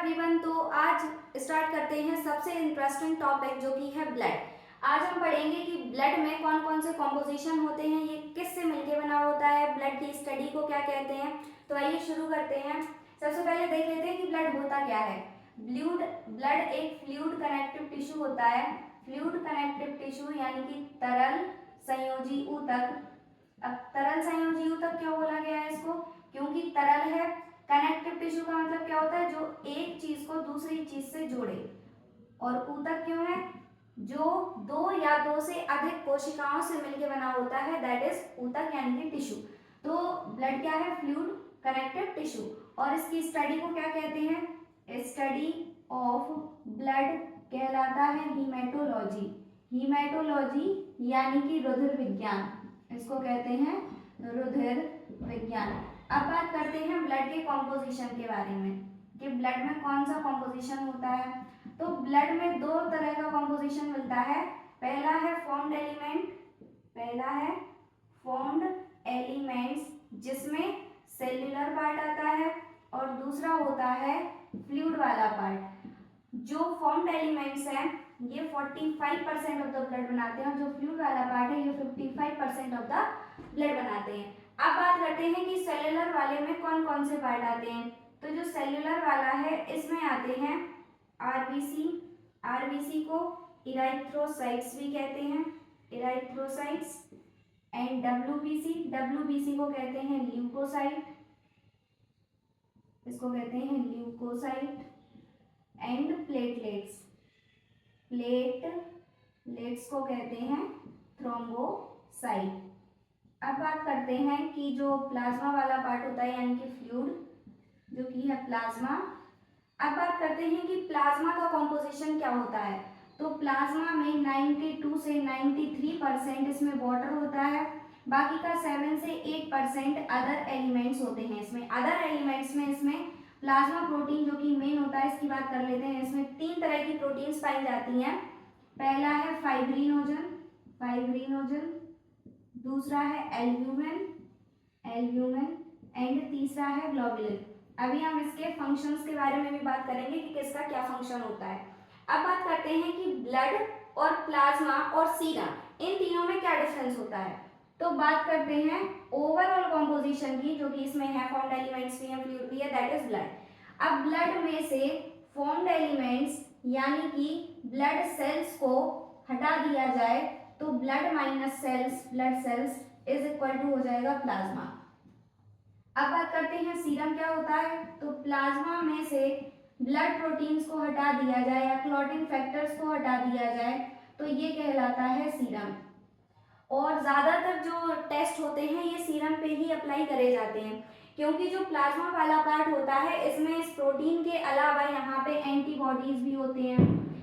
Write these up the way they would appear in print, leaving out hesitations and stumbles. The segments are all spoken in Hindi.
एवरीवन। तो आज स्टार्ट करते हैं सबसे इंटरेस्टिंग टॉपिक जो कि है ब्लड। आज हम पढ़ेंगे कि ब्लड में कौन कौन से कॉम्पोजिशन होते हैं, ये किससे मिलके बना होता है, ब्लड की स्टडी को क्या कहते हैं। तो आइए शुरू करते हैं। सबसे पहले देख लेते हैं कि ब्लड होता क्या है। ब्लड एक फ्लूइड कनेक्टिव टिश्यू होता है। फ्लूइड कनेक्टिव टिश्यू यानी कि तरल संयोजी ऊतक। अब तरल संयोजी ऊतक क्यों बोला गया है इसको? क्योंकि तरल है। कनेक्टिव टिश्यू का मतलब क्या होता है? जो एक चीज को दूसरी चीज से जोड़े। और ऊतक क्यों है? जो दो या दो से अधिक कोशिकाओं से मिलकर बना होता है, दैट इज ऊतक यानी कि टिश्यू। तो ब्लड क्या है? Fluid connective tissue. और इसकी स्टडी को क्या कहते हैं? स्टडी ऑफ ब्लड कहलाता है हीमेटोलॉजी। हीमेटोलॉजी यानी कि रुधिर विज्ञान, इसको कहते हैं रुधिर विज्ञान। अब बात करते हैं ब्लड के कॉम्पोजिशन के बारे में कि ब्लड में कौन सा कॉम्पोजिशन होता है। तो ब्लड में दो तरह का कॉम्पोजिशन मिलता है। पहला है फॉर्म्ड एलिमेंट, पहला है फॉर्म्ड एलिमेंट्स जिसमें सेल्यूलर पार्ट आता है, और दूसरा होता है फ्लूइड वाला पार्ट। जो फॉर्म्ड एलिमेंट्स हैं ये 45% ऑफ द ब्लड बनाते हैं, और जो फ्लूइड वाला पार्ट है ये 55% ऑफ द ब्लड बनाते हैं। अब बात करते हैं कि सेल्यूलर वाले में कौन कौन से पार्ट आते हैं। तो जो सेल्यूलर वाला है इसमें आते हैं आरबीसी। आरबीसी को इराइथ्रोसाइट्स भी कहते हैं, इराइथ्रोसाइट्स। एंड डब्ल्यूबीसी, डब्ल्यूबीसी को कहते हैं ल्यूकोसाइट, इसको कहते हैं ल्यूकोसाइट। एंड प्लेटलेट्स, प्लेटलेट्स को कहते हैं थ्रोम्बोसाइट। अब बात करते हैं कि जो प्लाज्मा वाला पार्ट होता है यानी कि फ्लूइड, जो कि है प्लाज्मा। अब बात करते हैं कि प्लाज्मा का कॉम्पोजिशन क्या होता है। तो प्लाज्मा में 92 से 93% इसमें वाटर होता है, बाकी का 7 से 8% अदर एलिमेंट्स होते हैं। इसमें अदर एलिमेंट्स में इसमें प्लाज्मा प्रोटीन जो कि मेन होता है, इसकी बात कर लेते हैं। इसमें 3 तरह की प्रोटीन्स पाई जाती हैं। पहला है फाइब्रिनोजन, फाइब्रिनोजन। दूसरा है एल्ब्यूमिन, एल्ब्यूमिन। एंड तीसरा है ग्लोबुलिन। अभी हम इसके फंक्शंस के बारे में भी बात करेंगे कि किसका क्या फंक्शन होता है। अब बात करते हैं कि ब्लड और प्लाज्मा और सीरम, इन तीनों में क्या डिफरेंस होता है। तो बात करते हैं ओवरऑल कॉम्पोजिशन की, जो कि इसमें है फॉर्म्ड एलिमेंट्स भी है, फ्लूइड भी है, दैट इज ब्लड। अब ब्लड में से फॉर्म्ड एलिमेंट्स यानी कि ब्लड सेल्स को हटा दिया जाए तो blood minus cells, blood cells is equal to हो जाएगा प्लाज्मा। अब बात करते हैं सीरम क्या होता है। तो प्लाज्मा में से ब्लड प्रोटीन्स को हटा दिया जाए या क्लॉटिंग फैक्टर्स को हटा दिया जाए तो ये कहलाता है सीरम। और ज़्यादातर जो टेस्ट होते हैं ये सीरम पे ही अप्लाई करे जाते हैं, क्योंकि जो प्लाज्मा वाला पार्ट होता है इसमें इस प्रोटीन के अलावा यहाँ पे एंटीबॉडीज भी होते हैं।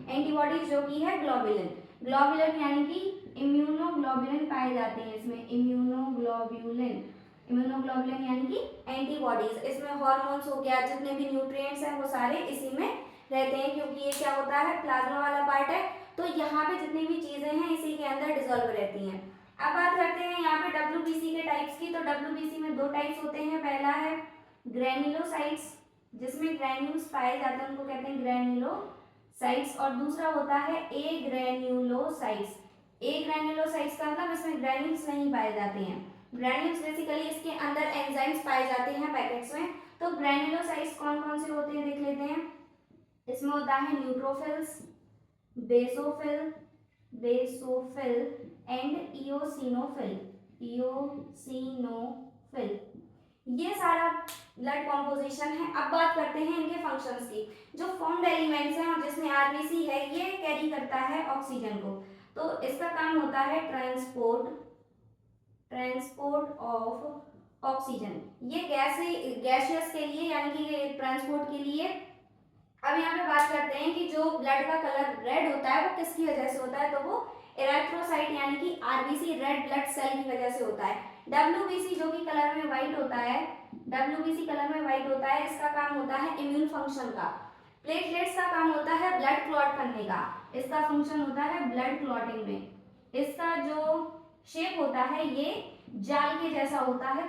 एंटीबॉडीज जो कि है ग्लोबुलिन, ग्लोबुलिन यानी कि इम्यूनोग्लोबुलिन पाए जाते हैं इसमें, इम्यूनोग्लोबुलिन। इम्यूनोग्लोबुलिन यानी कि एंटीबॉडीज। इसमें हार्मोन्स हो गया, जितने भी न्यूट्रिएंट्स हैं वो सारे इसी में रहते हैं, क्योंकि ये क्या होता है प्लाज्मा वाला पार्ट है, तो यहाँ पे जितनी भी चीजें हैं इसी के अंदर डिसॉल्व रहती हैं। अब बात करते हैं यहाँ पे डब्ल्यूबीसी के टाइप्स की। तो डब्ल्यूबीसी में 2 टाइप्स होते हैं। पहला है ग्रेन्युलोसाइट्स, जिसमें ग्रेन्यूल्स पाए जाते हैं, उनको कहते हैं ग्रेन्युलोसाइट्स। और दूसरा होता है ए ग्रेन्युलोसाइट्स। ए ग्रेन्युलोसाइट्स का मतलब इसमें ग्रेन्यूल्स नहीं पाए जाते हैं। ग्रेन्यूल्स बेसिकली इसके अंदर एंजाइम्स पाए जाते हैं पैकेट्स में। तो ग्रेन्युलोसाइट्स कौन कौन से होते हैं देख लेते हैं। इसमें होता है neutrophils, basophil, basophil and eosinophil, eosinophil. ये सारा ब्लड कॉम्पोजिशन है। अब बात करते हैं इनके फंक्शंस की। जो फॉर्म्ड एलिमेंट्स हैं और जिसमें आरबीसी है ये कैरी करता है ऑक्सीजन को, तो इसका काम होता है ट्रांसपोर्ट ऑफ ऑक्सीजन। ये गैसियस के लिए यानी कि ट्रांसपोर्ट के लिए। अब यहाँ पे बात करते हैं कि जो ब्लड का कलर रेड होता है वो किसकी वजह से होता है। तो वो इरेथ्रोसाइट यानी कि आरबीसी, रेड ब्लड सेल की वजह से होता है। डब्ल्यूबीसी जो कि कलर में व्हाइट होता है, डब्ल्यूबीसी कलर में व्हाइट होता है, इसका काम होता है इम्यून फंक्शन का। प्लेटलेट्स का काम होता है ब्लड क्लॉट करने का, इसका फंक्शन होता है ब्लड क्लॉटिंग में। इसका जो शेप होता है ये जाल के जैसा होता है।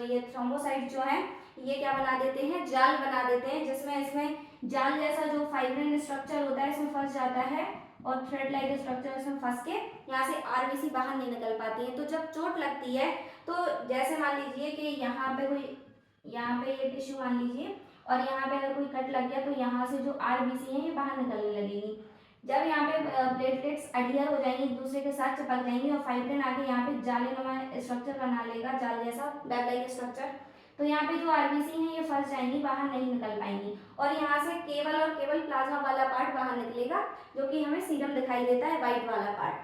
ये थ्रोम्बोसाइट जो है ये क्या बना देते हैं, जाल बना देते हैं, जिसमें इसमें जाल जैसा जो फाइब्रिन स्ट्रक्चर होता है इसमें फंस जाता है और थ्रेड लाइक स्ट्रक्चर इसमें फंस के यहाँ से आरबीसी बाहर नहीं निकल पाती है। तो जब चोट लगती है तो जैसे मान लीजिए कि यहाँ पे कोई, यहाँ पे ये टिश्यू मान लीजिए और यहाँ पे अगर कोई कट लग गया तो यहाँ से जो आरबीसी है ये बाहर निकलने लगेगी। जब यहाँ पे प्लेटलेट्स अडियर हो जाएंगी, एक दूसरे के साथ चिपक जाएंगी और फाइब्रिन आके यहाँ पे जालीनुमा स्ट्रक्चर बना लेगा, जाल जैसा वेब लाइक स्ट्रक्चर, तो यहाँ पे जो आरबीसी है ये फंस जाएंगी, बाहर नहीं निकल पाएंगी और यहाँ से केवल और केवल प्लाज्मा वाला पार्ट बाहर निकलेगा, जो कि हमें सीरम दिखाई देता है, व्हाइट वाला पार्ट।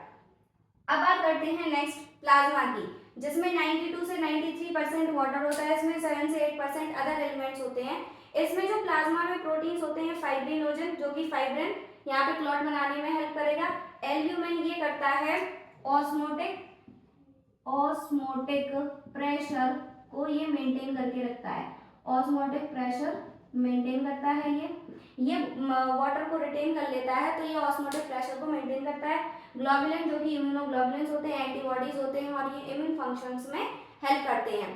अब बात करते हैं नेक्स्ट प्लाज्मा की, जिसमें 92 से 93% वाटर होता है, इसमें 7 से 8% अदर एलिमेंट्स होते हैं। इसमें जो प्लाज्मा में प्रोटीन्स होते हैं फाइब्रिनोजन, जो कि फाइब्रिन यहाँ पे क्लॉट बनाने में हेल्प करेगा। एल्ब्यूमिन ये करता है ऑस्मोटिक प्रेशर को ये मेंटेन करके रखता है, ऑस्मोटिक प्रेशर मेंटेन करता है, ये वाटर को रिटेन कर लेता है, तो ये ऑस्मोटिक प्रेशर को मेंटेन करता है। ग्लोबुलिन जो कि इम्यूनोग्लोबुलिन्स होते हैं, एंटीबॉडीज होते हैं और ये इम्यून फंक्शंस में हेल्प करते हैं।